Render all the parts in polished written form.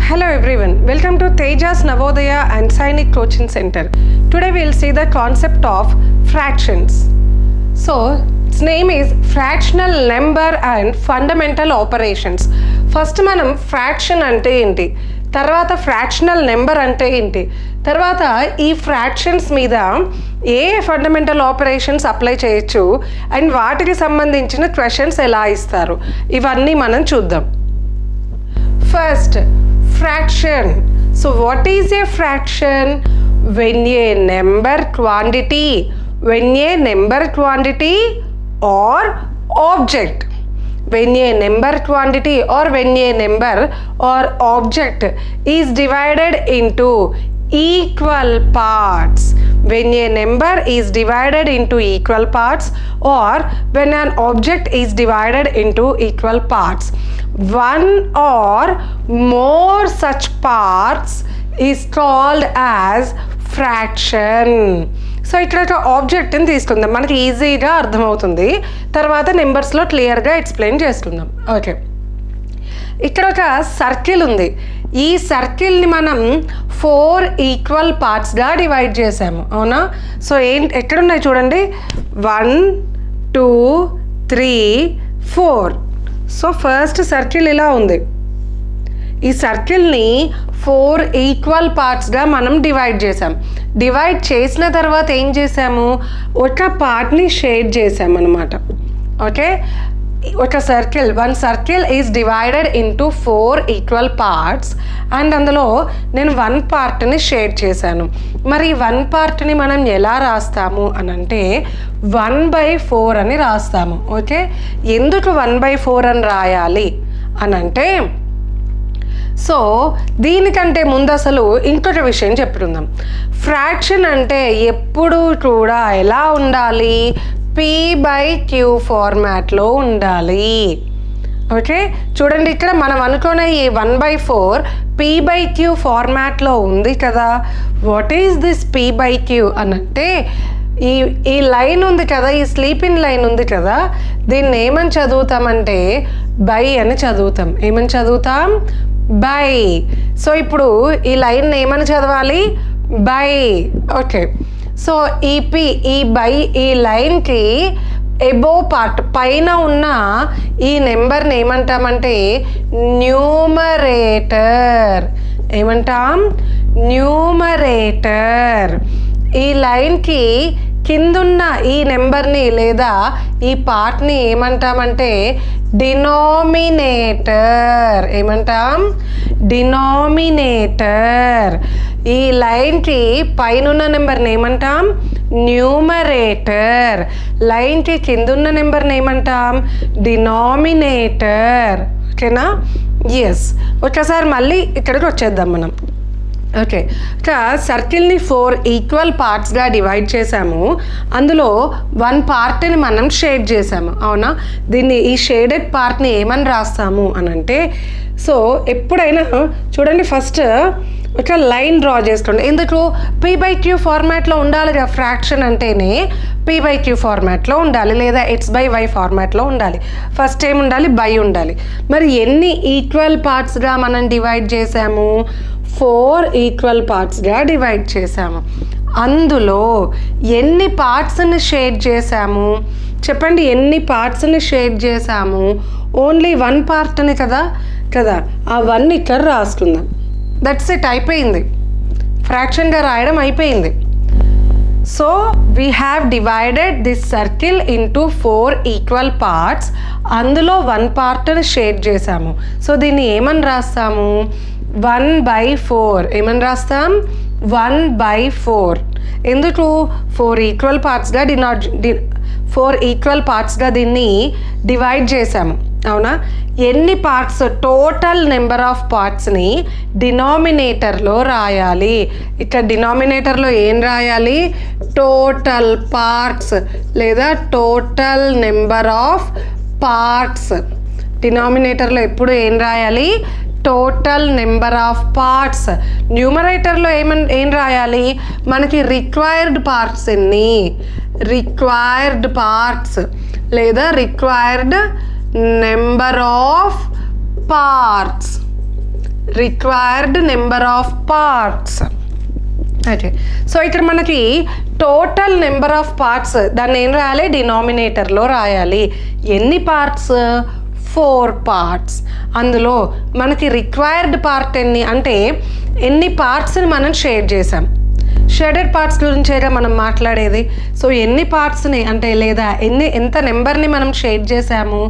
Hello everyone, welcome to Tejas Navodaya and Sainik Coaching Center. Today we will see the concept of fractions. So its name is fractional number and fundamental operations. First మనం fraction అంటే ఏంటి, తర్వాత fractional number అంటే ఏంటి, తర్వాత ఈ fractions మీద a fundamental operations apply చేయొచ్చు అండ్ వాటికి సంబంధించిన క్వశ్చన్స్ ఎలా ఇస్తారు ఇవన్నీ మనం చూద్దాం. First fraction. So what is a fraction? When a number quantity or object, when a number quantity or when a number or object is divided into equal parts, when a number is divided into equal parts or when an object is divided into equal parts, one or more such parts is called as fraction. So ఇక్కడ ఒక ఆబ్జెక్ట్ని తీసుకుందాం, మనకి ఈజీగా అర్థమవుతుంది, తర్వాత నెంబర్స్లో క్లియర్గా explain చేసుకుందాం. Okay, ఇక్కడ ఒక సర్కిల్ ఉంది. ఈ సర్కిల్ని మనం 4 ఈక్వల్ పార్ట్స్గా డివైడ్ చేసాము, అవునా? సో ఎక్కడున్నాయి చూడండి, 1 2 3 4. సో ఫస్ట్ సర్కిల్ ఇలా ఉంది. ఈ సర్కిల్ని 4 ఈక్వల్ పార్ట్స్గా మనం డివైడ్ చేసాం. డివైడ్ చేసిన తర్వాత ఏం చేసాము, ఒక పార్ట్ని షేడ్ చేసాము అనమాట. ఓకే, ఒక circle, one circle is divided into 4 equal parts and అందులో నేను 1 పార్ట్ని షేడ్ చేశాను. మరి 1 పార్ట్ని మనం ఎలా రాస్తాము అని అంటే 1/4 అని రాస్తాము. ఓకే, ఎందుకు 1/4 అని రాయాలి అని అంటే, సో దీనికంటే ముందు అసలు ఇంకొక విషయం చెప్పుకుందాం. ఫ్రాక్షన్ అంటే ఎప్పుడు కూడా ఎలా ఉండాలి, P/Q ఫార్మాట్లో ఉండాలి. ఓకే, చూడండి ఇక్కడ మనం అనుకున్న ఈ 1/4 P/Q ఫార్మాట్లో ఉంది కదా. వాట్ ఈస్ దిస్ P/Q అని అంటే, ఈ లైన్ ఉంది కదా, ఈ స్లీపింగ్ లైన్ ఉంది కదా, దీన్ని ఏమని చదువుతామంటే బై అని చదువుతాం. ఏమని చదువుతాం? బై. సో ఇప్పుడు ఈ లైన్ ఏమని చదవాలి? బై. ఓకే, సో ఈ లైన్కి ఎబో పార్ట్ పైన ఉన్న ఈ నెంబర్ని ఏమంటామంటే న్యూమరేటర్. ఏమంటాం? న్యూమరేటర్. ఈ లైన్కి కిందున్న ఈ నెంబర్ని లేదా ఈ పార్ట్ని ఏమంటామంటే డినామినేటర్. ఏమంటాం? డినామినేటర్. ఈ లైన్కి పైనున్న నెంబర్ని ఏమంటాం? న్యూమరేటర్. లైన్కి కిందున్న నెంబర్ని ఏమంటాం? డినామినేటర్. ఓకేనా? ఎస్. ఒకసారి మళ్ళీ ఇక్కడికి వచ్చేద్దాం మనం. ఓకే, ఇక సర్కిల్ని 4 ఈక్వల్ పార్ట్స్గా డివైడ్ చేసాము. అందులో 1 పార్ట్ని మనం షేడ్ చేసాము, అవునా? దీన్ని ఈ షేడెడ్ పార్ట్ని ఏమని రాస్తాము అని అంటే, సో ఎప్పుడైనా చూడండి, ఫస్ట్ ఒక లైన్ డ్రా చేసుకోండి. ఎందుకు? P/Q ఫార్మాట్లో ఉండాలి కదా. ఫ్రాక్షన్ అంటేనే P/Q ఫార్మాట్లో ఉండాలి, లేదా X/Y ఫార్మాట్లో ఉండాలి. ఫస్ట్ ఏం ఉండాలి? బై ఉండాలి. మరి ఎన్ని ఈక్వల్ పార్ట్స్గా మనం డివైడ్ చేసాము? 4 ఈక్వల్ పార్ట్స్గా డివైడ్ చేసాము. అందులో ఎన్ని పార్ట్స్ని షేడ్ చేసాము చెప్పండి? ఎన్ని పార్ట్స్ని షేడ్ చేసాము? ఓన్లీ 1 పార్ట్ని కదా. ఆ 1 ఇక్కడ రాసుకుందాం. దట్స్ ఇట్, అయిపోయింది. ఫ్రాక్షన్గా రాయడం అయిపోయింది. So we have divided this circle into 4 equal parts. అందులో 1 పార్ట్ని షేడ్ చేసాము. సో దీన్ని ఏమని రాస్తాము? 1/4. ఏమని రాస్తాం? 1/4. ఎందుకు? 4 ఈక్వల్ పార్ట్స్గా 4 ఈక్వల్ పార్ట్స్గా దీన్ని డివైడ్ చేసాము, అవునా? ఎన్ని పార్ట్స్? టోటల్ నెంబర్ ఆఫ్ పార్ట్స్ని డినామినేటర్లో రాయాలి. ఇక్కడ డినామినేటర్లో ఏం రాయాలి? టోటల్ పార్ట్స్ లేదా టోటల్ నెంబర్ ఆఫ్ పార్ట్స్. డినామినేటర్లో ఎప్పుడు ఏం రాయాలి? Total number of parts. న్యూమరేటర్లో ఏం రాయాలి? మనకి రిక్వైర్డ్ పార్ట్స్ ఎన్ని? రిక్వైర్డ్ పార్ట్స్ లేదా required number of parts. Required number of parts. Okay, so ఇక్కడ మనకి టోటల్ నెంబర్ ఆఫ్ పార్ట్స్, దాన్ని ఏం రాయాలి, డినామినేటర్లో రాయాలి. ఎన్ని పార్ట్స్, 4 పార్ట్స్. అందులో మనకి రిక్వైర్డ్ పార్ట్ ఎన్ని అంటే ఎన్ని పార్ట్స్ని మనం షేర్ చేసాం. షేడెడ్ పార్ట్స్ గురించేగా మనం మాట్లాడేది. సో ఎన్ని పార్ట్స్ని అంటే లేదా ఎంత నెంబర్ని మనం షేర్ చేసాము,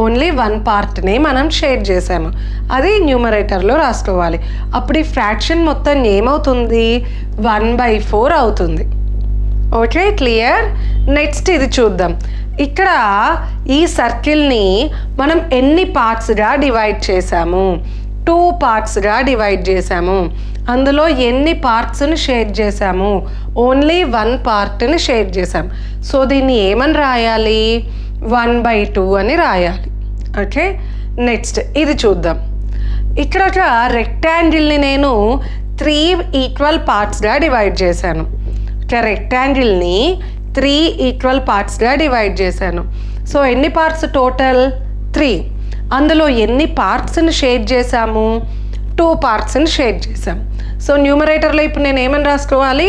ఓన్లీ 1 పార్ట్ని మనం షేర్ చేసాము. అది న్యూమరేటర్లో రాసుకోవాలి. అప్పుడు ఈ ఫ్రాక్షన్ మొత్తం ఏమవుతుంది, 1/4 అవుతుంది. Okay, clear. నెక్స్ట్ ఇది చూద్దాం. ఇక్కడ ఈ సర్కిల్ని మనం ఎన్ని పార్ట్స్గా డివైడ్ చేసాము, 2 పార్ట్స్గా డివైడ్ చేసాము. అందులో ఎన్ని పార్ట్స్ని షేర్ చేసాము, ఓన్లీ 1 పార్ట్ని షేర్ చేసాం. సో దీన్ని ఏమని రాయాలి, 1/2 అని రాయాలి. ఓకే, నెక్స్ట్ ఇది చూద్దాం. ఇక్కడ ఒక రెక్టాంగిల్ని నేను 3 ఈక్వల్ పార్ట్స్గా డివైడ్ చేశాను. ఒక రెక్టాంగిల్ని 3 ఈక్వల్ పార్ట్స్గా డివైడ్ చేశాను. సో ఎన్ని పార్ట్స్ టోటల్, 3. అందులో ఎన్ని పార్ట్స్ని షేర్ చేసాము, 2 పార్ట్స్ని షేర్ చేసాం. సో న్యూమరేటర్లో ఇప్పుడు నేను ఏమని రాసుకోవాలి,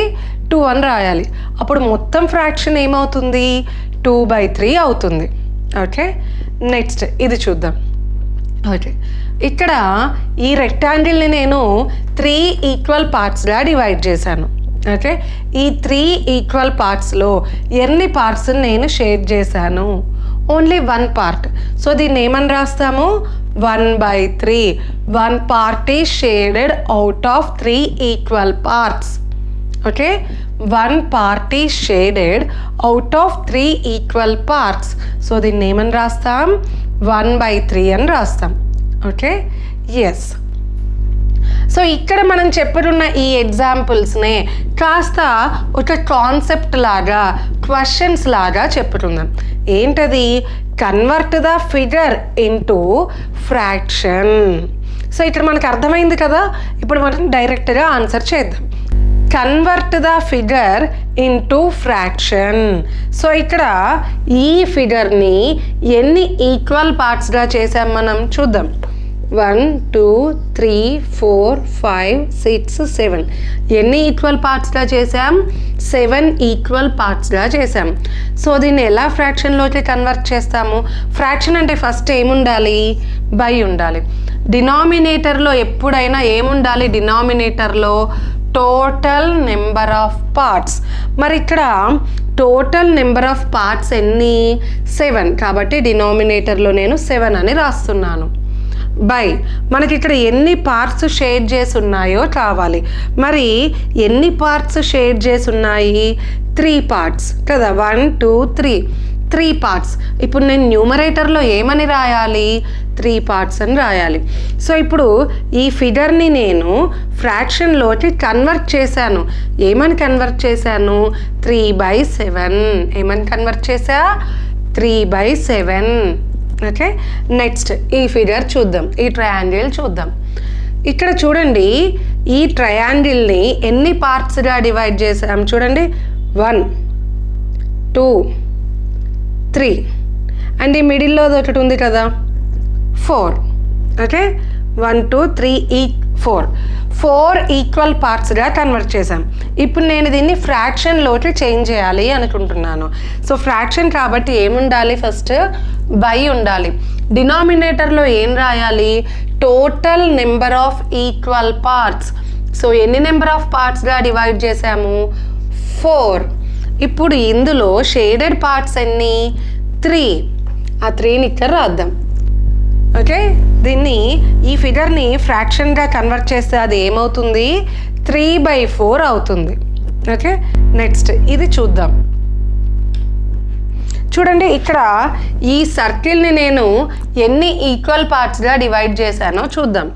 2 అని రాయాలి. అప్పుడు మొత్తం ఫ్రాక్షన్ ఏమవుతుంది, 2/3 అవుతుంది. ఓకే, నెక్స్ట్ ఇది చూద్దాం. ఓకే, ఇక్కడ ఈ రెక్టాంగిల్ని నేను 3 ఈక్వల్ పార్ట్స్గా డివైడ్ చేశాను. ఓకే, ఈ 3 ఈక్వల్ పార్ట్స్లో ఎన్ని పార్ట్స్ని నేను షేర్ చేశాను, ఓన్లీ 1 పార్ట్. సో దీన్ని ఏమని రాస్తాము, 1/3. 1 part is shaded out of 3 equal parts. Okay, 1 part is shaded out of 3 equal parts. So దీన్ని ఏమని రాస్తాం, 1/3 అని రాస్తాం. Okay, yes. సో ఇక్కడ మనం చెప్పుకున్న ఈ ఎగ్జాంపుల్స్నే కాస్త ఒక కాన్సెప్ట్ లాగా, క్వశ్చన్స్ లాగా చెప్పుకుందాం. ఏంటది, convert the figure into fraction. So ఇక్కడ మనకు అర్థమైంది కదా, ఇప్పుడు మనం డైరెక్ట్గా ఆన్సర్ చేద్దాం. Convert the figure into fraction. So ఇక్కడ ఈ ఫిగర్ని ఎన్ని ఈక్వల్ పార్ట్స్గా చేసాం మనం చూద్దాం. 1 2 3 4 5 6 7 ఎన్ని ఈక్వల్ పార్ట్స్గా చేసాం, 7 ఈక్వల్ పార్ట్స్గా చేసాం. సో దీన్ని ఎలా ఫ్రాక్షన్లోకి కన్వర్ట్ చేస్తాము, ఫ్రాక్షన్ అంటే ఫస్ట్ ఏముండాలి, బై ఉండాలి. డినామినేటర్లో ఎప్పుడైనా ఏముండాలి, డినామినేటర్లో టోటల్ నెంబర్ ఆఫ్ పార్ట్స్. మరి ఇక్కడ టోటల్ నెంబర్ ఆఫ్ పార్ట్స్ ఎన్ని, 7. కాబట్టి డినామినేటర్లో నేను 7 అని రాస్తున్నాను. బై మనకి ఇక్కడ ఎన్ని పార్ట్స్ షేర్ చేసి ఉన్నాయో కావాలి. మరి ఎన్ని పార్ట్స్ షేర్ చేసి ఉన్నాయి, 3 పార్ట్స్ కదా, 1 2 3 పార్ట్స్. ఇప్పుడు నేను న్యూమరేటర్లో ఏమని రాయాలి, 3 పార్ట్స్ అని రాయాలి. సో ఇప్పుడు ఈ ఫిగర్ని నేను ఫ్రాక్షన్లోకి కన్వర్ట్ చేశాను. ఏమని కన్వర్ట్ చేశాను, 3/7. ఏమని కన్వర్ట్ చేసా, 3/7. ఓకే, నెక్స్ట్ ఈ ఫిగర్ చూద్దాం, ఈ ట్రయాంగిల్ చూద్దాం. ఇక్కడ చూడండి, ఈ ట్రయాంగిల్ని ఎన్ని పార్ట్స్గా డివైడ్ చేసాం చూడండి, 1 2 3 అండ్ ఈ మిడిల్లో ఒకటి ఉంది కదా, 4. ఓకే, 1 2 3 4 ఈక్వల్ పార్ట్స్గా కన్వర్ట్ చేసాం. ఇప్పుడు నేను దీన్ని ఫ్రాక్షన్లోకి చేంజ్ చేయాలి అనుకుంటున్నాను. సో ఫ్రాక్షన్ కాబట్టి ఏముండాలి, ఫస్ట్ బై ఉండాలి. డినామినేటర్లో ఏం రాయాలి, total number of equal parts. So ఎన్ని నెంబర్ ఆఫ్ పార్ట్స్గా డివైడ్ చేసాము, 4. ఇప్పుడు ఇందులో షేడెడ్ పార్ట్స్ ఎన్ని, 3. ఆ 3ని ఇక్కడ రాద్దాం. ఓకే, దీన్ని ఈ ఫిగర్ని ఫ్రాక్షన్గా కన్వర్ట్ చేస్తే అది ఏమవుతుంది, 3/4 అవుతుంది. ఓకే, నెక్స్ట్ ఇది చూద్దాం. చూడండి, ఇక్కడ ఈ సర్కిల్ని నేను ఎన్ని ఈక్వల్ పార్ట్స్గా డివైడ్ చేశానో చూద్దాం.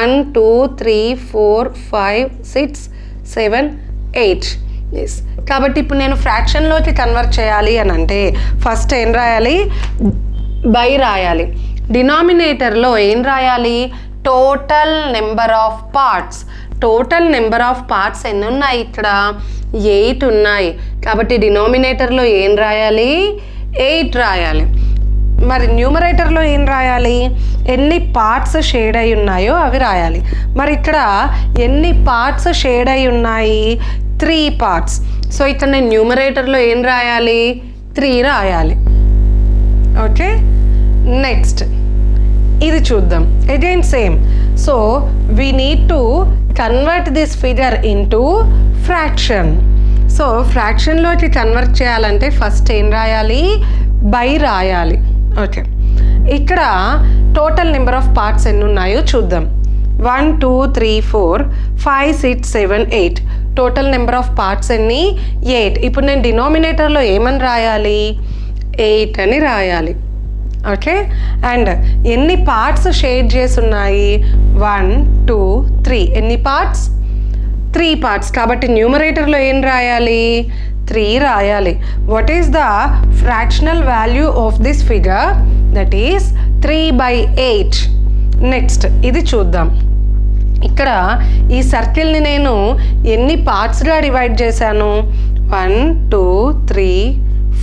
1 2 3 4 5 6 7 8. ఎస్, కాబట్టి ఇప్పుడు నేను ఫ్రాక్షన్లోకి కన్వర్ట్ చేయాలి అని అంటే ఫస్ట్ ఏం రాయాలి, బై రాయాలి. డినామినేటర్లో ఏం రాయాలి, total number of parts. Total number of parts ఎన్ని ఉన్నాయి, ఇక్కడ 8 ఉన్నాయి. కాబట్టి డినామినేటర్లో ఏం రాయాలి, 8 రాయాలి. మరి న్యూమరేటర్లో ఏం రాయాలి? ఎన్ని పార్ట్స్ షేడ్ అయి ఉన్నాయో అవి రాయాలి. మరి ఇక్కడ ఎన్ని పార్ట్స్ షేడ్ అయి ఉన్నాయి? 3 పార్ట్స్. సో ఇక్కడ నేను న్యూమరేటర్లో ఏం రాయాలి? 3 రాయాలి. ఓకే, నెక్స్ట్ ఇది చూద్దాం. Again same. So we need to convert this figure into fraction. So ఫ్రాక్షన్లోకి కన్వర్ట్ చేయాలంటే ఫస్ట్ ఏం రాయాలి? బై రాయాలి. ఓకే, ఇక్కడ టోటల్ నెంబర్ ఆఫ్ పార్ట్స్ ఎన్ని ఉన్నాయో చూద్దాం. 1 2 3 4 5 6 7 8. టోటల్ నెంబర్ ఆఫ్ పార్ట్స్ ఎన్ని? 8. ఇప్పుడు నేను డినామినేటర్లో ఏమని రాయాలి? 8 అని రాయాలి. ఓకే, అండ్ ఎన్ని పార్ట్స్ షేడ్ చేసి ఉన్నాయి? 1 2 3. ఎన్ని పార్ట్స్? 3 పార్ట్స్. కాబట్టి న్యూమరేటర్లో ఏం రాయాలి? 3 రాయాలి. What is the fractional value of this figure? That is 3/8. Next ఇది చూద్దాం. ఇక్కడ ఈ సర్కిల్ని నేను ఎన్ని పార్ట్స్గా డివైడ్ చేశాను? 1 2 3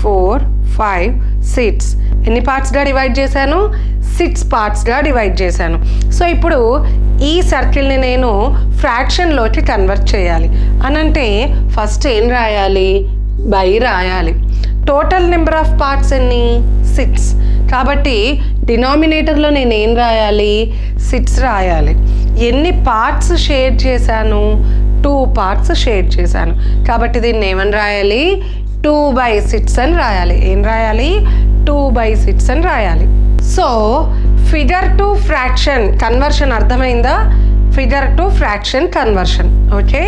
4 5 6. ఎన్ని పార్ట్స్గా డివైడ్ చేశాను? 6 పార్ట్స్గా డివైడ్ చేశాను. సో ఇప్పుడు ఈ సర్కిల్ని నేను ఫ్రాక్షన్లోకి కన్వర్ట్ చేయాలి అనంటే ఫస్ట్ ఏం రాయాలి? బై రాయాలి. టోటల్ నెంబర్ ఆఫ్ పార్ట్స్ ఎన్ని? 6. కాబట్టి డినామినేటర్లో నేను ఏం రాయాలి? 6 రాయాలి. ఎన్ని పార్ట్స్ షేర్ చేశాను? 2 పార్ట్స్ షేర్ చేశాను. కాబట్టి దీన్ని ఏమని రాయాలి? 2/6 అని రాయాలి. ఏం రాయాలి? 2/6 అని రాయాలి. So figure to fraction conversion అర్థమైందా? Figure to fraction conversion. Okay,